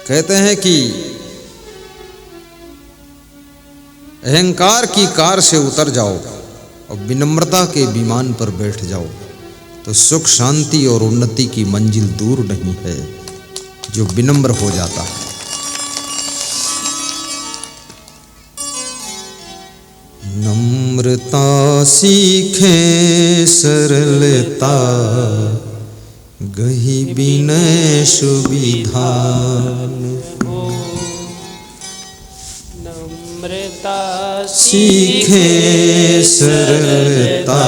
कहते हैं कि अहंकार की कार से उतर जाओ और विनम्रता के विमान पर बैठ जाओ तो सुख शांति और उन्नति की मंजिल दूर नहीं है जो विनम्र हो जाता है। नम्रता सीखे सरलता गही विनय सुविधान। नम्रता सीखे सरलता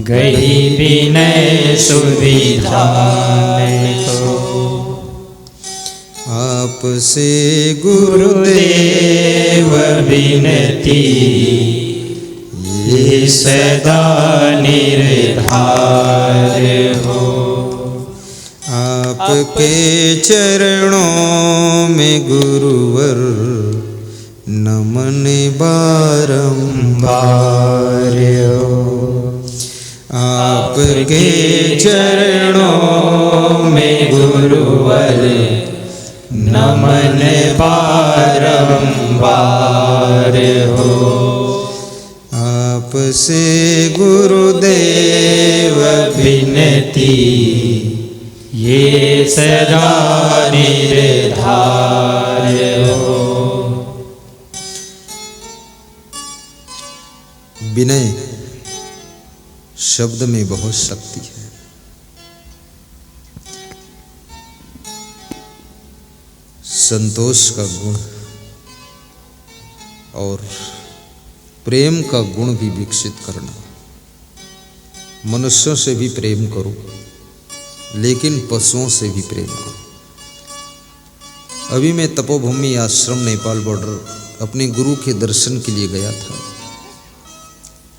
गही विनय सुविधान। आपसे गुरुदेव विनती ये सदा निर्धार हो। आपके चरणों में गुरुवर नमन बारंबार हो। आपके चरणों में गुरुवर नमन बारंबार हो। आपसे गुरुदेव विनती ये सदा निर्धार हो। विनय शब्द में बहुत शक्ति है। संतोष का गुण और प्रेम का गुण भी विकसित करना। मनुष्यों से भी प्रेम करो लेकिन पशुओं से भी प्रेम करो। अभी मैं तपोभूमि आश्रम नेपाल बॉर्डर अपने गुरु के दर्शन के लिए गया था।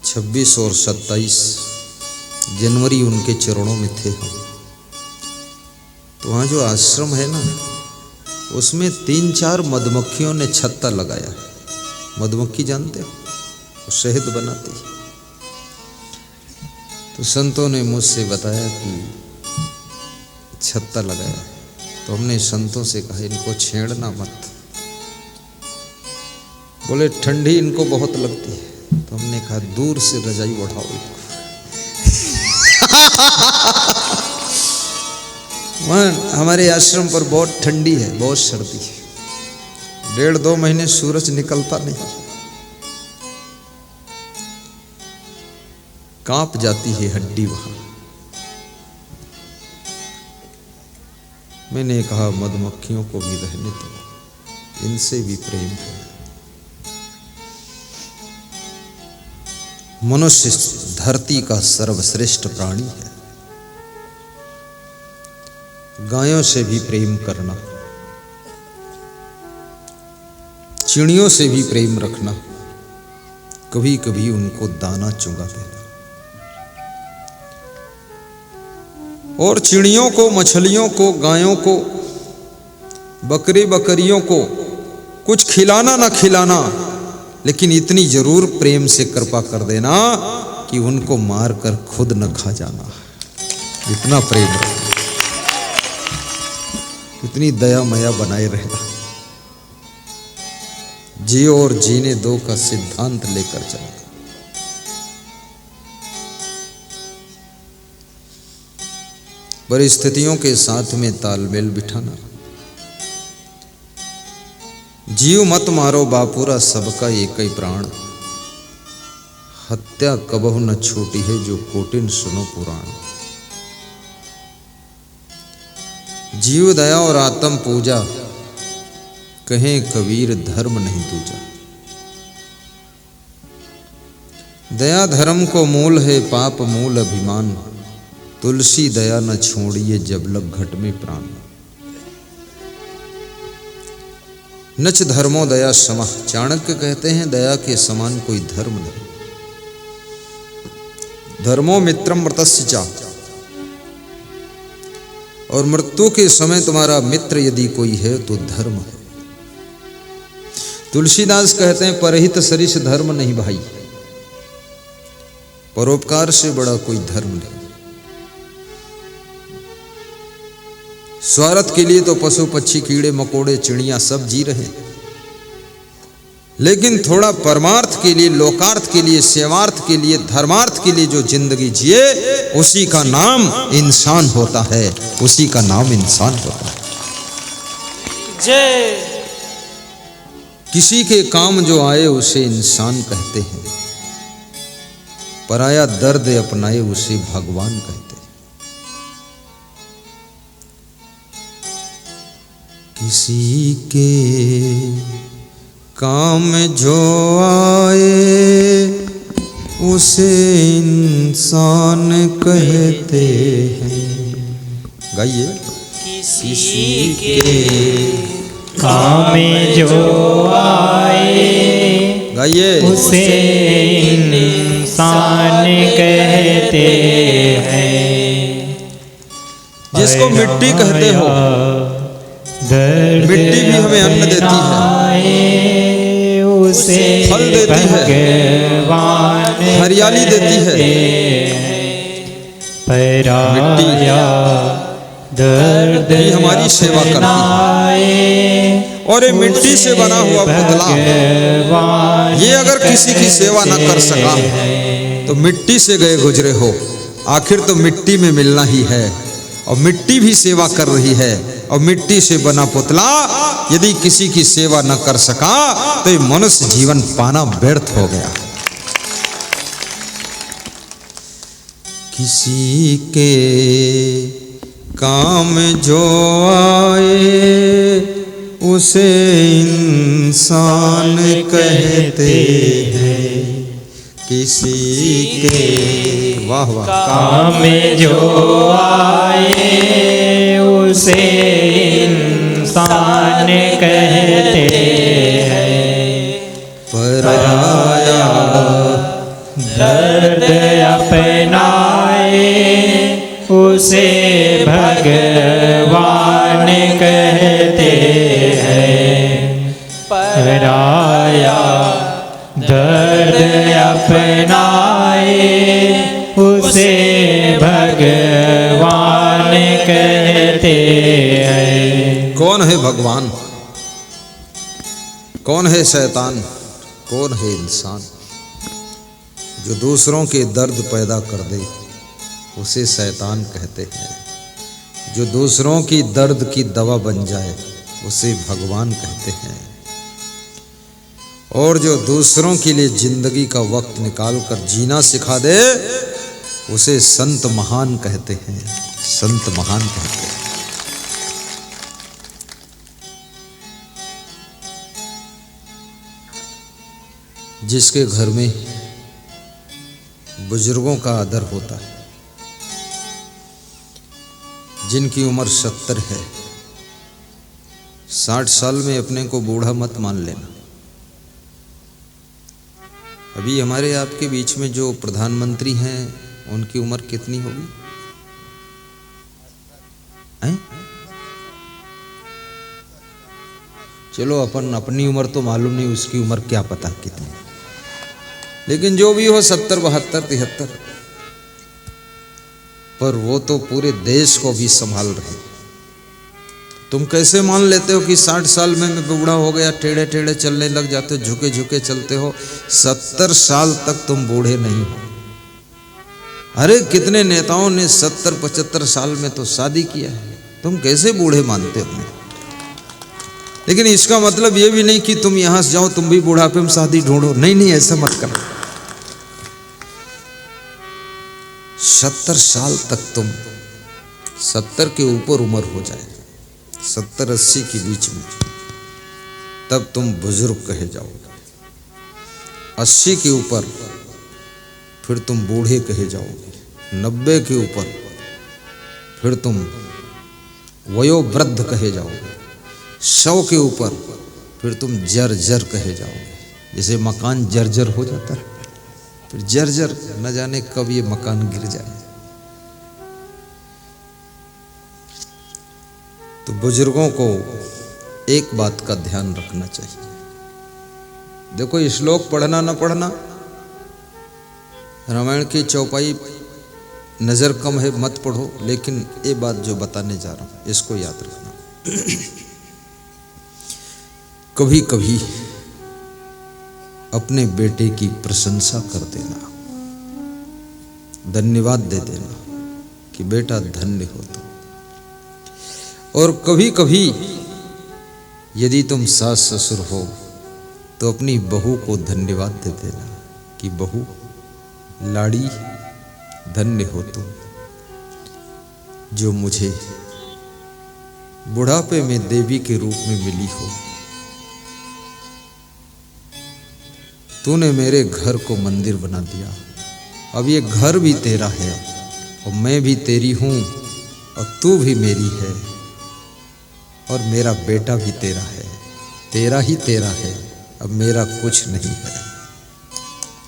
26 और 27 जनवरी उनके चरणों में थे हम। तो वहाँ जो आश्रम है ना उसमें 3-4 मधुमक्खियों ने छत्ता लगाया है। मधुमक्खी जानते हो, वो शहद बनाती है। तो संतों ने मुझसे बताया कि छत्ता लगाया है। तो हमने संतों से कहा इनको छेड़ना मत। बोले ठंडी इनको बहुत लगती है। तो हमने कहा दूर से रजाई उठाओ इनको। वहाँ हमारे आश्रम पर बहुत ठंडी है, बहुत सर्दी है। 1.5-2 महीने सूरज निकलता नहीं, कांप जाती है हड्डी वहां। मैंने कहा मधुमक्खियों को भी रहने दो, इनसे भी प्रेम है। मनुष्य धरती का सर्वश्रेष्ठ प्राणी है। गायों से भी प्रेम करना, चिड़ियों से भी प्रेम रखना, कभी कभी उनको दाना चुंगा देना। और चिड़ियों को, मछलियों को, गायों को, बकरी बकरियों को कुछ खिलाना ना खिलाना, लेकिन इतनी जरूर प्रेम से कृपा कर देना कि उनको मारकर खुद न खा जाना। इतना प्रेम रखना, इतनी दया मया बनाए रहना। जियो और जीने दो का सिद्धांत लेकर चलना। परिस्थितियों के साथ में तालमेल बिठाना। जीव मत मारो बापूरा सबका एक ही प्राण। हत्या कबहु न छोटी है जो कोटिन सुनो पुराण। जीव दया और आत्म पूजा, कहें कबीर धर्म नहीं दूजा। दया धर्म को मूल है, पाप मूल अभिमान। तुलसी दया न छोड़िए जब लग घट में प्राण। नच धर्मो दया समा। चाणक्य कहते हैं दया के समान कोई धर्म नहीं। धर्मो मित्रम मृतस्य चा। और मृत्यु के समय तुम्हारा मित्र यदि कोई है तो धर्म है। तुलसीदास कहते हैं परहित सरिस धर्म नहीं भाई। परोपकार से बड़ा कोई धर्म नहीं। स्वार्थ के लिए तो पशु पक्षी कीड़े मकोड़े चिड़िया सब जी रहे हैं, लेकिन थोड़ा परमार्थ के लिए, लोकार्थ के लिए, सेवार्थ के लिए, धर्मार्थ के लिए जो जिंदगी जिए उसी का नाम इंसान होता है, उसी का नाम इंसान होता है। जय। किसी के काम जो आए उसे इंसान कहते हैं, पराया दर्द अपनाए उसे भगवान कहते हैं। किसी के काम जो आए उसे इंसान कहते हैं। गाइए। किसी के काम जो आए, गाइए। उसे इंसान कहते हैं। जिसको मिट्टी कहते हो, मिट्टी भी हमें अन्न देती है, उसे फल देती है, हरियाली देती है। पराया दर्द भी हमारी सेवा करती है। और ये मिट्टी से बना हुआ पुतला, ये अगर किसी की सेवा न कर सका तो मिट्टी से गए गुजरे हो। आखिर तो मिट्टी में मिलना ही है, और मिट्टी भी सेवा कर रही है। और मिट्टी से बना पुतला यदि किसी की सेवा न कर सका तो ये मनुष्य जीवन पाना व्यर्थ हो गया। किसी के काम जो आए उसे इंसान कहते हैं। किसी के वाह वाह काम जो आए उसे इंसान कहते हैं। पराया दर्द अपनाए उसे भगवान कहते हैं। पराया दर्द अपनाए उसे भगवान कहते हैं। कौन है भगवान, कौन है शैतान, कौन है इंसान? जो दूसरों के दर्द पैदा कर दे उसे शैतान कहते हैं। जो दूसरों की दर्द की दवा बन जाए उसे भगवान कहते हैं। और जो दूसरों के लिए जिंदगी का वक्त निकाल कर जीना सिखा दे उसे संत महान कहते हैं। संत महान कहते हैं। जिसके घर में बुजुर्गों का आदर होता है, जिनकी उम्र 70 है, 60 साल में अपने को बूढ़ा मत मान लेना। अभी हमारे आपके बीच में जो प्रधानमंत्री हैं उनकी उम्र कितनी होगी? चलो अपन अपनी उम्र तो मालूम नहीं, उसकी उम्र क्या पता कितनी, लेकिन जो भी हो 70, 72, 73, पर वो तो पूरे देश को भी संभाल रहे। तुम कैसे मान लेते हो कि 60 साल में मैं बूढ़ा हो गया, टेढ़े टेढ़े चलने लग जाते हो, झुके झुके चलते हो? 70 साल तक तुम बूढ़े नहीं हो। अरे कितने नेताओं ने 70-75 साल में तो शादी किया है, तुम कैसे बूढ़े मानते हो? लेकिन इसका मतलब ये भी नहीं कि तुम यहां से जाओ तुम भी बुढ़ापे में शादी ढूंढो। नहीं नहीं, ऐसा मत करो। 70 साल तक तुम, 70 के ऊपर उम्र हो जाए, 70-80 के बीच में, तब तुम बुजुर्ग कहे जाओगे। 80 के ऊपर फिर तुम बूढ़े कहे जाओगे। 90 के ऊपर फिर तुम वयोवृद्ध कहे जाओगे। 100 के ऊपर फिर तुम जर्जर कहे जाओगे। जैसे मकान जर्जर हो जाता है, फिर जर्जर न जाने कब ये मकान गिर जाए। तो बुजुर्गों को एक बात का ध्यान रखना चाहिए। देखो, श्लोक पढ़ना न पढ़ना, रामायण की चौपाई नज़र कम है मत पढ़ो, लेकिन ये बात जो बताने जा रहा हूँ इसको याद रखना। कभी कभी अपने बेटे की प्रशंसा कर देना, धन्यवाद दे देना कि बेटा धन्य हो तुम। और कभी कभी यदि तुम सास ससुर हो तो अपनी बहू को धन्यवाद दे देना कि बहू लाड़ी धन्य हो तुम, जो मुझे बुढ़ापे में देवी के रूप में मिली हो। तूने मेरे घर को मंदिर बना दिया, अब ये घर भी तेरा है और मैं भी तेरी हूँ और तू भी मेरी है और मेरा बेटा भी तेरा है, तेरा ही तेरा है, अब मेरा कुछ नहीं है।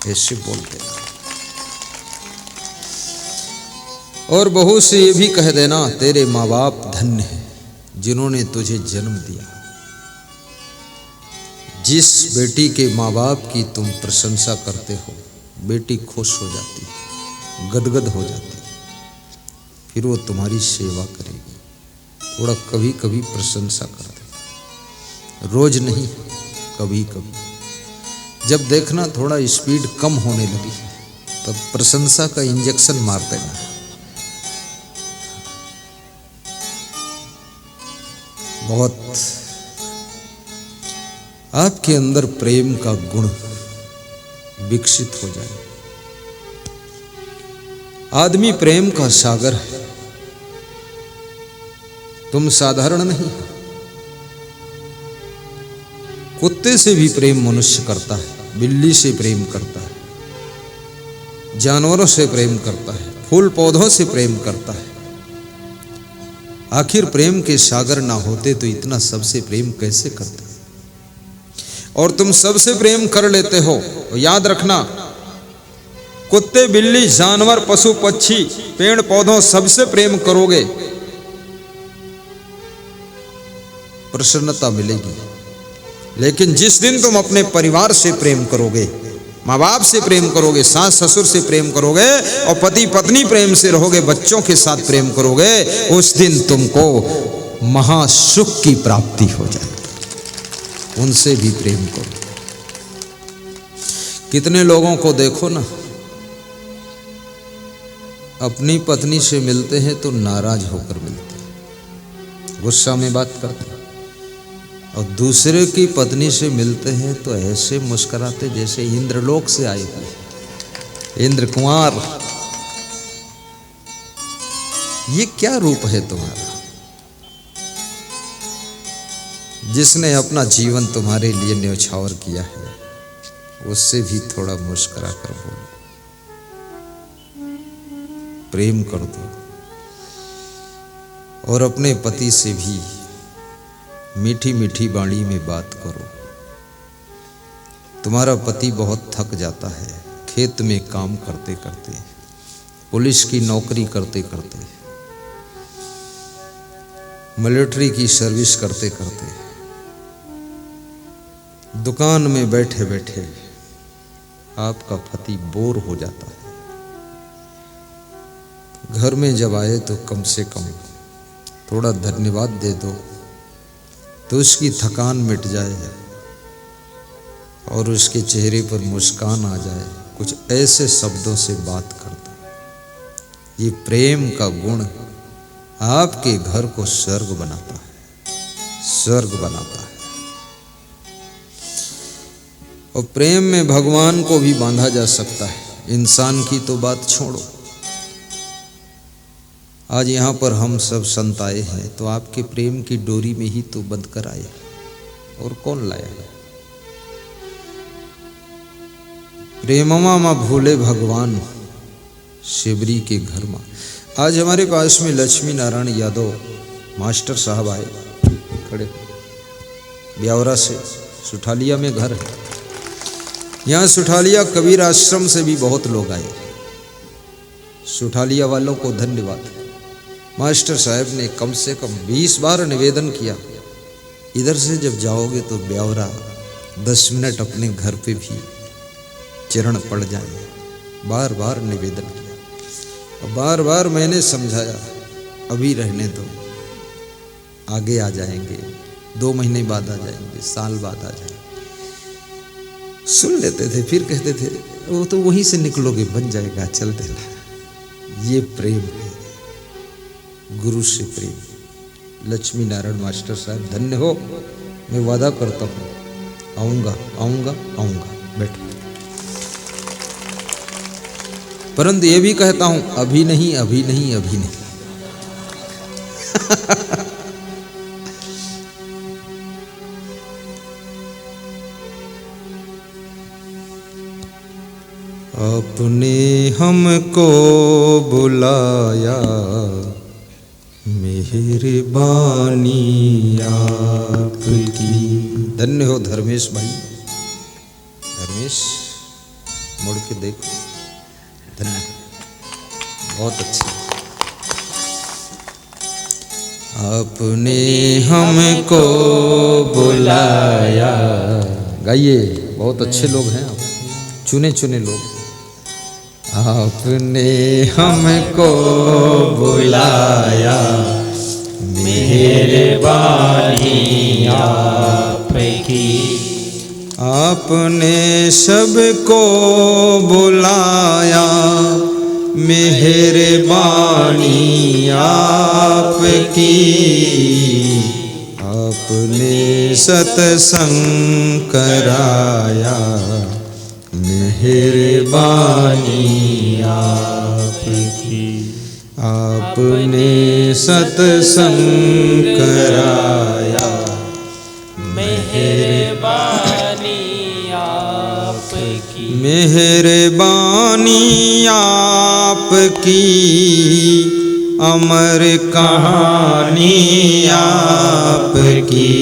ऐसे बोल देना। और बहू से ये भी कह देना तेरे माँ बाप धन्य हैं जिन्होंने तुझे जन्म दिया। जिस बेटी के माँ बाप की तुम प्रशंसा करते हो बेटी खुश हो जाती, गदगद हो जाती, फिर वो तुम्हारी सेवा करेगी। थोड़ा कभी कभी प्रशंसा कर दे, रोज नहीं, कभी कभी। जब देखना थोड़ा स्पीड कम होने लगी तब प्रशंसा का इंजेक्शन मार देना। बहुत आपके अंदर प्रेम का गुण विकसित हो जाए। आदमी प्रेम का सागर है, तुम साधारण नहीं। कुत्ते से भी प्रेम मनुष्य करता है, बिल्ली से प्रेम करता है, जानवरों से प्रेम करता है, फूल पौधों से प्रेम करता है। आखिर प्रेम के सागर ना होते तो इतना सबसे प्रेम कैसे करते? और तुम सबसे प्रेम कर लेते हो तो याद रखना, कुत्ते बिल्ली जानवर पशु पक्षी पेड़ पौधों सबसे प्रेम करोगे, प्रसन्नता मिलेगी। लेकिन जिस दिन तुम अपने परिवार से प्रेम करोगे, माँ बाप से प्रेम करोगे, सास ससुर से प्रेम करोगे और पति पत्नी प्रेम से रहोगे, बच्चों के साथ प्रेम करोगे, उस दिन तुमको महासुख की प्राप्ति हो जाएगी। उनसे भी प्रेम करो। कितने लोगों को देखो ना, अपनी पत्नी से मिलते हैं तो नाराज होकर मिलते हैं, गुस्सा में बात करते हैं, और दूसरे की पत्नी से मिलते हैं तो ऐसे मुस्कुराते जैसे इंद्रलोक से आए हुए इंद्र कुमार। ये क्या रूप है तुम्हारा? जिसने अपना जीवन तुम्हारे लिए न्यौछावर किया है उससे भी थोड़ा मुस्कुरा कर बोलो, प्रेम कर दो। और अपने पति से भी मीठी मीठी वाणी में बात करो। तुम्हारा पति बहुत थक जाता है खेत में काम करते करते, पुलिस की नौकरी करते करते, मिलिट्री की सर्विस करते करते, दुकान में बैठे बैठे आपका पति बोर हो जाता है। घर में जब आए तो कम से कम थोड़ा धन्यवाद दे दो तो उसकी थकान मिट जाए और उसके चेहरे पर मुस्कान आ जाए। कुछ ऐसे शब्दों से बात कर दो। ये प्रेम का गुण आपके घर को स्वर्ग बनाता है, स्वर्ग बनाता है। और प्रेम में भगवान को भी बांधा जा सकता है। इंसान की तो बात छोड़ो, आज यहाँ पर हम सब संत आए हैं तो आपके प्रेम की डोरी में ही तो बंध कर आए, और कौन लाया है? प्रेममा माँ भूले भगवान शिवरी के घर में। आज हमारे पास में लक्ष्मी नारायण यादव मास्टर साहब आए, खड़े ब्यावरा से, सुठालिया में घर है। यहाँ सुठालिया कबीर आश्रम से भी बहुत लोग आए। सुठालिया वालों को धन्यवाद। मास्टर साहब ने कम से कम 20 बार निवेदन किया, इधर से जब जाओगे तो ब्यावरा 10 मिनट अपने घर पे भी चरण पड़ जाए। बार बार निवेदन किया। बार बार मैंने समझाया अभी रहने दो, आगे आ जाएंगे, 2 महीने बाद आ जाएंगे, साल बाद आ जाएंगे। सुन लेते थे, फिर कहते थे वो तो वहीं से निकलोगे, बन जाएगा, चल देना। ये प्रेम है, गुरु से प्रेम। लक्ष्मी नारायण मास्टर साहब धन्य हो। मैं वादा करता हूँ आऊँगा आऊँगा आऊँगा, बैठो। परंतु ये भी कहता हूँ अभी नहीं अभी नहीं अभी नहीं। आपने हमको बुलाया, मेहरबानी आपकी। धन्य हो धर्मेश भाई। धर्मेश मुड़ के देखो, धन्य, बहुत अच्छी। आपने हमको बुलाया, गाइए, बहुत अच्छे लोग हैं आप, चुने चुने लोग। आपने हमको बुलाया, मेहरबानी आपकी। आपने सबको बुलाया, मेहरबानी आपकी। आपने सत्संग कराया, मेहरबानी आपकी। आपने सत्संग कराया, मेहरबानी आपकी। मेहरबानी आपकी, अमर कहानी आपकी।